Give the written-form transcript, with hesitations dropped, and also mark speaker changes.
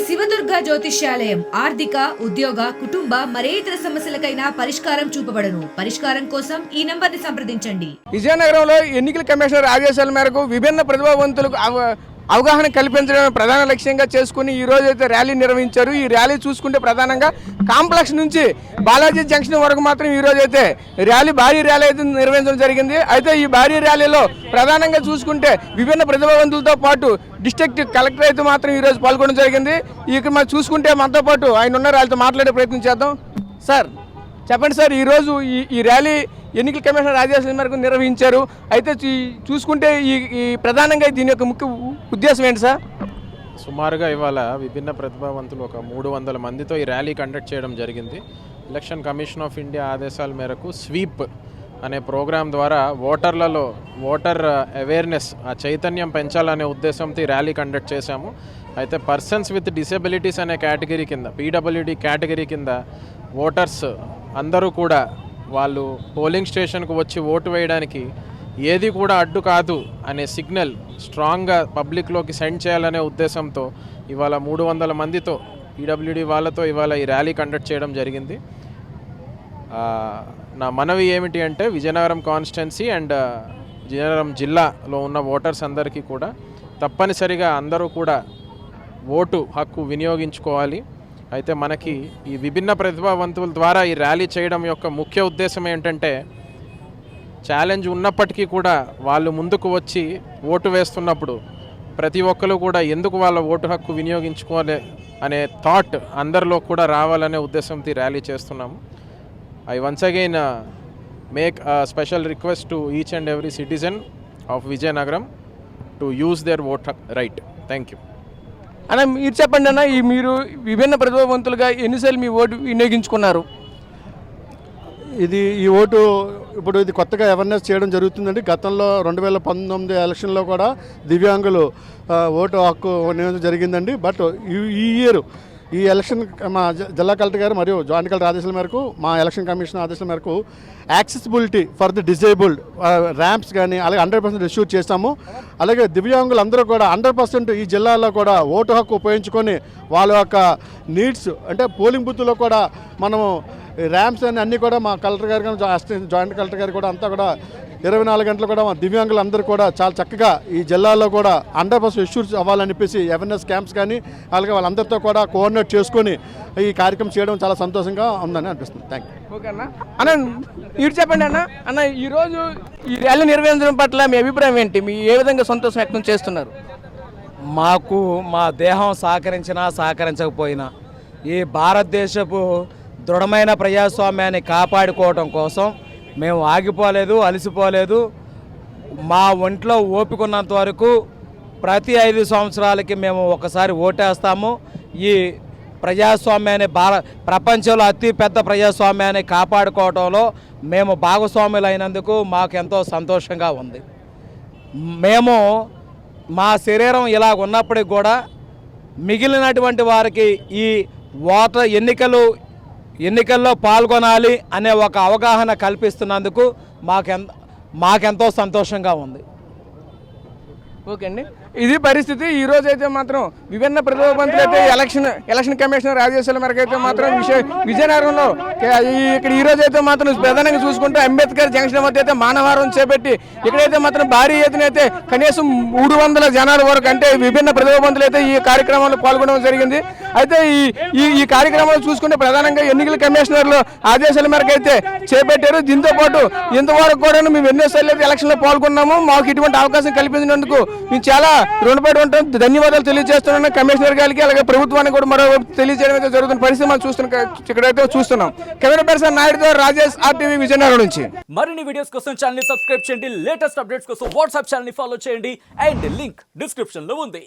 Speaker 1: శివదుర్గ జ్యోతిష్యాలయం ఆర్థిక, ఉద్యోగ, కుటుంబ మరే ఇతర సమస్యలకైనా పరిష్కారం చూపబడను. పరిష్కారం కోసం ఈ నంబర్ని సంప్రదించండి.
Speaker 2: విజయనగరంలో ఎన్నికల కమిషనర్ ఆదేశాల మేరకు విభిన్న ప్రతిభావంతులకు అవగాహన కల్పించడం ప్రధాన లక్ష్యంగా చేసుకుని ఈ రోజు అయితే ర్యాలీ నిర్వహించారు. ఈ ర్యాలీ చూసుకుంటే ప్రధానంగా కాంప్లెక్స్ నుంచి బాలాజీ జంక్షన్ వరకు మాత్రం ఈ రోజు అయితే భారీ ర్యాలీ అయితే నిర్వహించడం జరిగింది. అయితే ఈ భారీ ర్యాలీలో ప్రధానంగా చూసుకుంటే విభిన్న ప్రతిభావంతులతో పాటు డిస్ట్రిక్ట్ కలెక్టర్ అయితే మాత్రం ఈ రోజు పాల్గొనడం జరిగింది. ఇక్కడ మనం చూసుకుంటే మనతో పాటు ఆయన ఉన్నారు, వాళ్ళతో మాట్లాడే ప్రయత్నం చేద్దాం. సార్ చెప్పండి సార్, ఈరోజు ఈ ర్యాలీ ఎన్నికల కమిషనర్ ఆదేశాల మేరకు నిర్వహించారు. అయితే చూసుకుంటే ఈ ప్రధానంగా దీని యొక్క ముఖ్య ఉద్దేశం ఏంటి సార్?
Speaker 3: సుమారుగా ఇవాళ విభిన్న ప్రతిభావంతులు ఒక 300 మందితో ఈ ర్యాలీ కండక్ట్ చేయడం జరిగింది. ఎలక్షన్ కమిషన్ ఆఫ్ ఇండియా ఆదేశాల మేరకు స్వీప్ అనే ప్రోగ్రాం ద్వారా ఓటర్ అవేర్నెస్ ఆ చైతన్యం పెంచాలనే ఉద్దేశంతో ఈ ర్యాలీ కండక్ట్ చేశాము. అయితే పర్సన్స్ విత్ డిసేబిలిటీస్ అనే కేటగిరీ కింద, పీడబ్ల్యూడి కేటగిరీ కింద ఓటర్స్ అందరూ కూడా వాళ్ళు పోలింగ్ స్టేషన్కు వచ్చి ఓటు వేయడానికి ఏది కూడా అడ్డు కాదు అనే సిగ్నల్ స్ట్రాంగ్గా పబ్లిక్లోకి సెండ్ చేయాలనే ఉద్దేశంతో ఇవాళ 300 మందితో పీడబ్ల్యూడి వాళ్ళతో ఇవాళ ఈ ర్యాలీ కండక్ట్ చేయడం జరిగింది. నా మనవి ఏమిటి అంటే విజయనగరం కాన్స్టిట్యున్సీ అండ్ విజయనగరం జిల్లాలో ఉన్న ఓటర్స్ అందరికీ కూడా తప్పనిసరిగా అందరూ కూడా ఓటు హక్కు వినియోగించుకోవాలి. అయితే మనకి ఈ విభిన్న ప్రతిభావంతుల ద్వారా ఈ ర్యాలీ చేయడం యొక్క ముఖ్య ఉద్దేశం ఏంటంటే ఛాలెంజ్ ఉన్నప్పటికీ కూడా వాళ్ళు ముందుకు వచ్చి ఓటు వేస్తున్నప్పుడు ప్రతి ఒక్కరు కూడా ఎందుకు వాళ్ళ ఓటు హక్కు వినియోగించుకోవాలి అనే థాట్ అందరిలో కూడా రావాలనే ఉద్దేశంతో ర్యాలీ చేస్తున్నాము. I once again make a special request to each and every citizen of Vijayanagaram to use their vote right. Thank you.
Speaker 2: అన్న మీరు చెప్పండి అన్న, మీరు విభిన్న ప్రతిభావంతులుగా ఎన్నిసార్లు మీ ఓటు వినియోగించుకున్నారు?
Speaker 4: ఈ ఓటు ఇది కొత్తగా అవేర్నెస్ చేయడం జరుగుతుందండి. గతంలో 2019 ఎలక్షన్లో కూడా దివ్యాంగులు ఓటు హక్కు వినియోగించడం జరిగిందండి. బట్ ఈ ఇయర్ ఈ ఎలక్షన్ మా జిల్లా కలెక్టర్ గారు మరియు జాయింట్ కలెక్టర్ ఆదేశాల మేరకు, మా ఎలక్షన్ కమిషన్ ఆదేశాల మేరకు accessibility for the disabled ramps కానీ అలాగే 100% ఇష్యూ చేస్తాము. అలాగే దివ్యాంగులు అందరూ కూడా 100% ఈ జిల్లాలో కూడా ఓటు హక్కు ఉపయోగించుకొని వాళ్ళ యొక్క నీడ్స్ అంటే పోలింగ్ బూత్లో కూడా మనము ర్యాంప్స్ అన్నీ కూడా మా కలెక్టర్ గారు కానీ జాయింట్ కలెక్టర్ గారు కూడా అంతా కూడా 24 గంటలు కూడా మా దివ్యాంగులు అందరూ కూడా చాలా చక్కగా ఈ జిల్లాలో కూడా 100% ఇష్యూస్ అవ్వాలని చెప్పేసి అవేర్నెస్ క్యాంప్స్ కానీ అలాగే వాళ్ళందరితో కూడా కోఆర్డినేట్ చేసుకొని ఈ కార్యక్రమం చేయడం చాలా సంతోషంగా ఉందని అనిపిస్తుంది. Thank you.
Speaker 2: ఓకే అన్న. అన్న మీరు చెప్పండి అన్న ఈరోజు ఈ ర్యాలీ నిర్వహించడం పట్ల మీ అభిప్రాయం ఏంటి? మీ ఏ విధంగా సంతోషం వ్యక్తం చేస్తున్నారు?
Speaker 5: మాకు మా దేహం సహకరించినా సహకరించకపోయినా ఈ భారతదేశపు దృఢమైన ప్రజాస్వామ్యాన్ని కాపాడుకోవడం కోసం మేము ఆగిపోలేదు, అలసిపోలేదు. మా ఒంట్లో ఓపికన్నంత వరకు ప్రతి 5 సంవత్సరాలకి మేము ఒకసారి ఓటేస్తాము. ఈ ప్రజాస్వామ్యాన్ని ప్రపంచంలో అతి పెద్ద ప్రజాస్వామ్యాన్ని కాపాడుకోవడంలో మేము భాగస్వాములైనందుకు మాకు ఎంతో సంతోషంగా ఉంది. మేము మా శరీరం ఇలా ఉన్నప్పటికి కూడా మిగిలినటువంటి వారికి ఈ ఎన్నికల్లో పాల్గొనాలి అనే ఒక అవగాహన కల్పిస్తున్నందుకు మాకెంతో సంతోషంగా ఉంది.
Speaker 2: ఓకే అండి, ఇది పరిస్థితి. ఈ రోజు అయితే మాత్రం విభిన్న ప్రతిభావంతులు అయితే ఎలక్షన్ కమిషనర్ ఆదేశాల మేరకు అయితే మాత్రం విజయనగరంలో ఇక్కడ ఈ రోజు అయితే మాత్రం ప్రధానంగా చూసుకుంటే అంబేద్కర్ జంక్షన్ వద్ద అయితే మానవారం చేపట్టి ఇక్కడైతే మాత్రం భారీ ఎత్తున అయితే కనీసం 300 జనాల వరకు అంటే విభిన్న ప్రతిభావంతులు అయితే ఈ కార్యక్రమంలో పాల్గొనడం జరిగింది. అయితే ఈ కార్యక్రమాలు చూసుకుంటే ప్రధానంగా ఎన్నికల కమిషనర్లు ఆదేశాల మేరకు అయితే చేపట్టారు. దీంతో పాటు ఇంతవరకు కూడా మేము ఎన్నోసార్లు అయితే ఎలక్షన్లో పాల్గొన్నాము. మాకు ఇటువంటి అవకాశం కల్పించినందుకు మేము చాలా రుణపడి ఉంటాం. ధన్యవాదాలు తెలియజేస్తున్నాను కమిషనర్ గారికి, అలాగే ప్రభుత్వానికి కూడా మరో తెలియజేయడం అయితే జరుగుతున్న పరిస్థితి మనం ఇక్కడైతే చూస్తున్నాం. కెమెరా పర్సన్ నాయుడుతో రాజేష్, RTV విజయనగరం నుంచి.
Speaker 6: మరిన్ని వీడియోస్ కోసం ఛానల్ ని సబ్స్క్రైబ్ చేయండి. లేటెస్ట్ అప్డేట్స్ కోసం వాట్సాప్ ఛానల్ ని ఫాలో చేయండి. అండ్ లింక్ డిస్క్రిప్షన్ లో ఉంది.